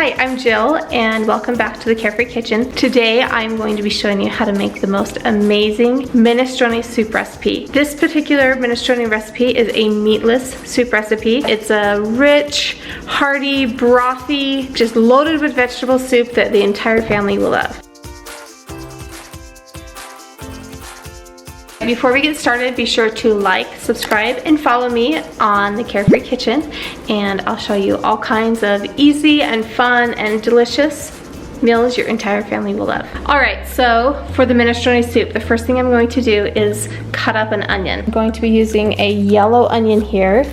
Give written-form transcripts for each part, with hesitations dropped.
Hi, I'm Jill and welcome back to the Carefree Kitchen. Today I'm going to be showing you how to make the most amazing minestrone soup recipe. This particular minestrone recipe is a meatless soup recipe. It's a rich, hearty, brothy, just loaded with vegetable soup that the entire family will love. Before we get started, be sure to like, subscribe, and follow me on the Carefree Kitchen, and I'll show you all kinds of easy and fun and delicious meals your entire family will love. Alright, so for the minestrone soup, the first thing I'm going to do is cut up an onion. I'm going to be using a yellow onion here.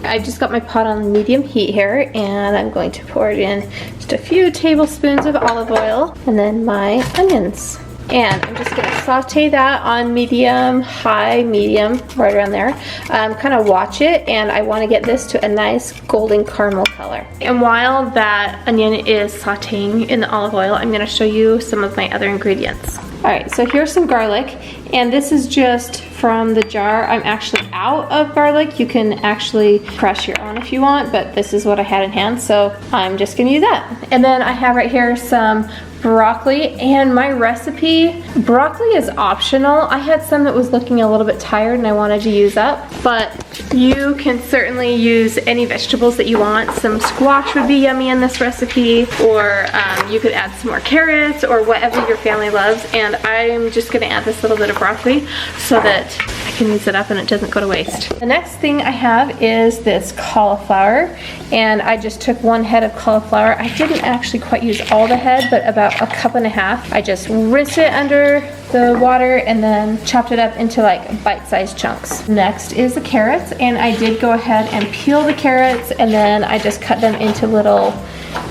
I just got my pot on medium heat here, and I'm going to pour it in just a few tablespoons of olive oil and then my onions. And I'm just going to saute that on medium, high, medium, right around there. Kind of watch it, and I want to get this to a nice golden caramel color. And while that onion is sauteing in the olive oil, I'm going to show you some of my other ingredients. Alright, so here's some garlic, and this is just from the jar. I'm actually out of garlic. You can actually crush your own if you want, but this is what I had in hand, so I'm just going to use that. And then I have right here some broccoli, and my recipe, broccoli is optional. I had some that was looking a little bit tired and I wanted to use up, but you can certainly use any vegetables that you want. Some squash would be yummy in this recipe, or you could add some more carrots or whatever your family loves, and I'm just going to add this little bit of broccoli so that I can use it up and it doesn't go to waste. The next thing I have is this cauliflower, and I just took one head of cauliflower. I didn't actually quite use all the head, but about a cup and a half. I just rinsed it under the water and then chopped it up into like bite-sized chunks. Next is the carrots, and I did go ahead and peel the carrots, and then I just cut them into little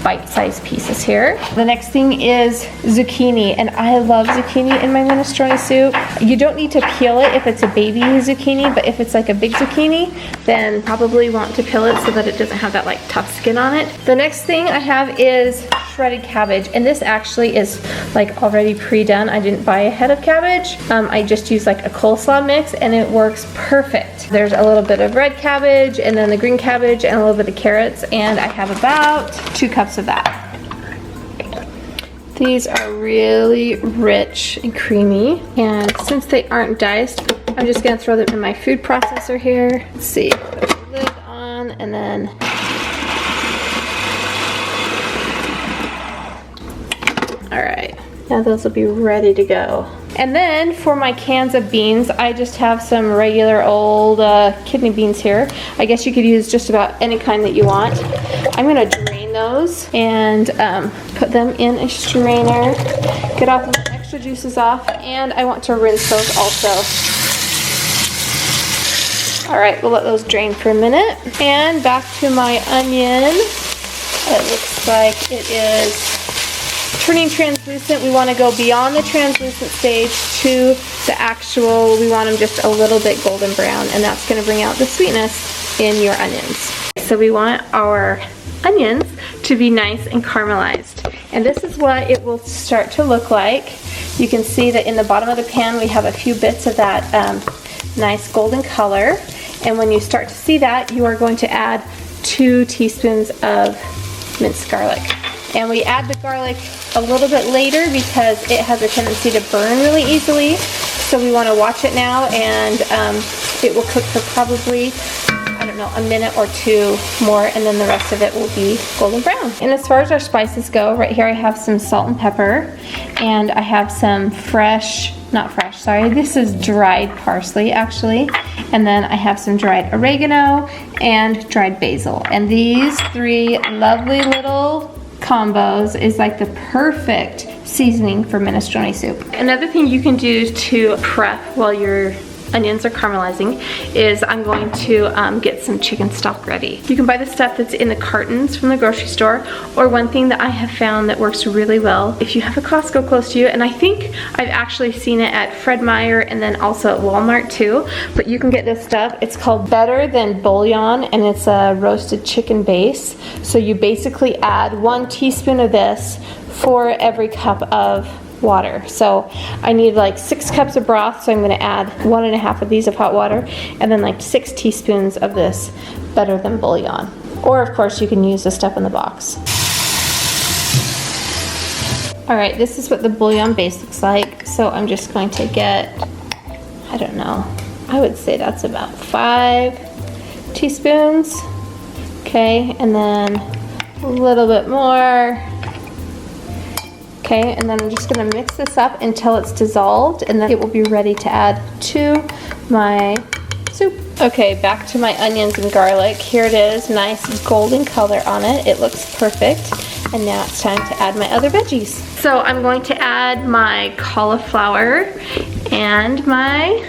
bite-sized pieces here. The next thing is zucchini, and I love zucchini in my minestrone soup. You don't need to peel it if it's a baby zucchini, but if it's like a big zucchini, then probably want to peel it so that it doesn't have that like tough skin on it. The next thing I have is shredded cabbage, and this actually is like already pre-done. I didn't buy a head of cabbage. I just used like a coleslaw mix, and it works perfect. There's a little bit of red cabbage and then the green cabbage and a little bit of carrots, and I have about 2 cups of that. These are really rich and creamy, and since they aren't diced, I'm just gonna throw them in my food processor here. Let's see, put the lid on, and then alright, now those will be ready to go. And then for my cans of beans, I just have some regular old kidney beans here. I guess you could use just about any kind that you want. I'm going to drain those and put them in a strainer, get all the extra juices off, and I want to rinse those also. Alright, we'll let those drain for a minute. And back to my onion. It looks like it is turning translucent. We want to go beyond the translucent stage to the actual, we want them just a little bit golden brown, and that's going to bring out the sweetness in your onions. So we want our onions to be nice and caramelized, and this is what it will start to look like. You can see that in the bottom of the pan we have a few bits of that nice golden color, and when you start to see that, you are going to add 2 teaspoons of minced garlic. And we add the garlic a little bit later because it has a tendency to burn really easily. So we want to watch it now, and it will cook for probably, I don't know, a minute or 2 more, and then the rest of it will be golden brown. And as far as our spices go, right here I have some salt and pepper, and I have some this is dried parsley actually, and then I have some dried oregano and dried basil. And these 3 lovely little combos is like the perfect seasoning for minestrone soup. Another thing you can do to prep while your onions are caramelizing is I'm going to get some chicken stock ready. You can buy the stuff that's in the cartons from the grocery store, or one thing that I have found that works really well, if you have a Costco close to you, and I think I've actually seen it at Fred Meyer and then also at Walmart too, but you can get this stuff. It's called Better Than Bouillon, and it's a roasted chicken base. So you basically add 1 teaspoon of this for every cup of water. So I need like 6 cups of broth, so I'm gonna add 1.5 of these of hot water, and then like 6 teaspoons of this better than bouillon. Or of course you can use the stuff in the box. All right, this is what the bouillon base looks like. So I'm just going to get, I don't know, I would say that's about 5 teaspoons. Okay, and then a little bit more. Okay, and then I'm just gonna mix this up until it's dissolved, and then it will be ready to add to my soup. Okay, back to my onions and garlic. Here it is, nice golden color on it. It looks perfect. And now it's time to add my other veggies. So I'm going to add my cauliflower and my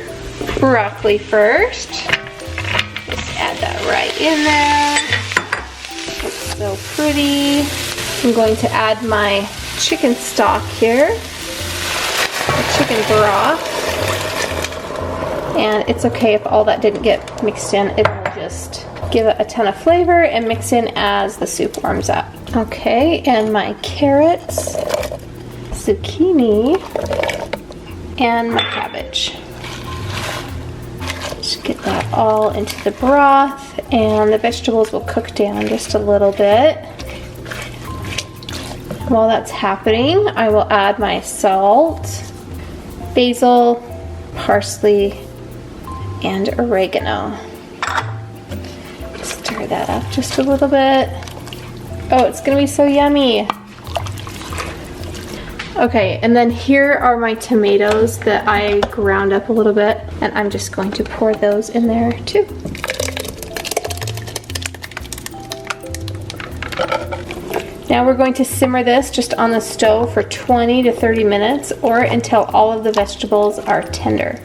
broccoli first. Just add that right in there. Looks so pretty. I'm going to add my chicken stock here, chicken broth. And it's okay if all that didn't get mixed in. It will just give it a ton of flavor and mix in as the soup warms up. Okay, and my carrots, zucchini, and my cabbage. Just get that all into the broth, and the vegetables will cook down just a little bit. While that's happening, I will add my salt, basil, parsley, and oregano. Stir that up just a little bit. Oh, it's gonna be so yummy. Okay, and then here are my tomatoes that I ground up a little bit, and I'm just going to pour those in there too. Now we're going to simmer this just on the stove for 20 to 30 minutes or until all of the vegetables are tender.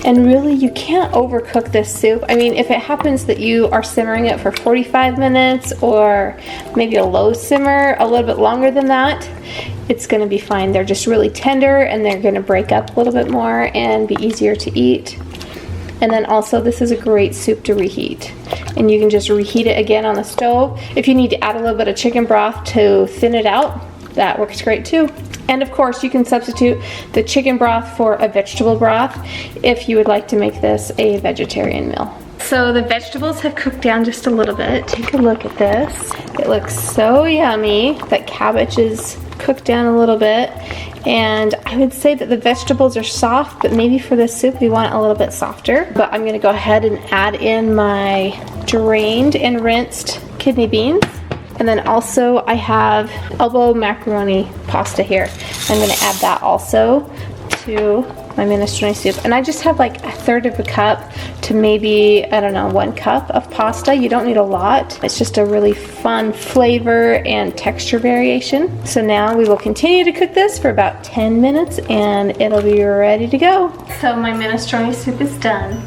And really, you can't overcook this soup. I mean, if it happens that you are simmering it for 45 minutes or maybe a low simmer a little bit longer than that, it's gonna be fine. They're just really tender and they're gonna break up a little bit more and be easier to eat. And then also, this is a great soup to reheat. And you can just reheat it again on the stove. If you need to add a little bit of chicken broth to thin it out, that works great too. And of course, you can substitute the chicken broth for a vegetable broth if you would like to make this a vegetarian meal. So the vegetables have cooked down just a little bit. Take a look at this. It looks so yummy. That cabbage is cooked down a little bit. And I would say that the vegetables are soft, but maybe for this soup we want it a little bit softer. But I'm gonna go ahead and add in my drained and rinsed kidney beans. And then also I have elbow macaroni pasta here. I'm gonna add that also to my minestrone soup. And I just have like 1/3 of a cup to maybe, I don't know, 1 cup of pasta. You don't need a lot. It's just a really fun flavor and texture variation. So now we will continue to cook this for about 10 minutes and it'll be ready to go. So my minestrone soup is done.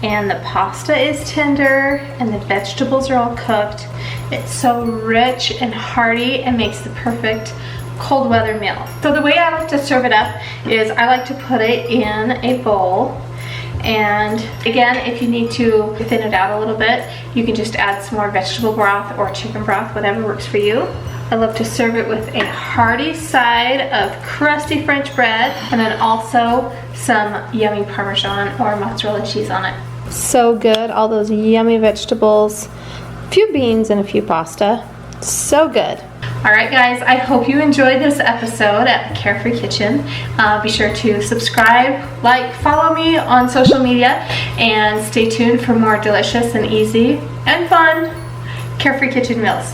And the pasta is tender and the vegetables are all cooked. It's so rich and hearty and makes the perfect cold weather meal. So the way I like to serve it up is I like to put it in a bowl. And again, if you need to thin it out a little bit, you can just add some more vegetable broth or chicken broth, whatever works for you. I love to serve it with a hearty side of crusty French bread and then also some yummy Parmesan or mozzarella cheese on it. So good, all those yummy vegetables, a few beans and a few pasta. So good. All right guys, I hope you enjoyed this episode at the Carefree Kitchen. Be sure to subscribe, like, follow me on social media, and stay tuned for more delicious and easy and fun Carefree Kitchen meals.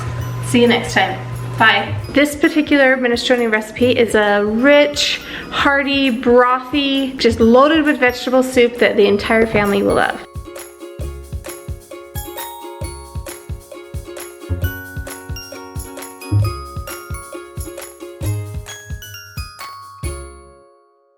See you next time. Bye. This particular minestrone recipe is a rich, hearty, brothy, just loaded with vegetable soup that the entire family will love.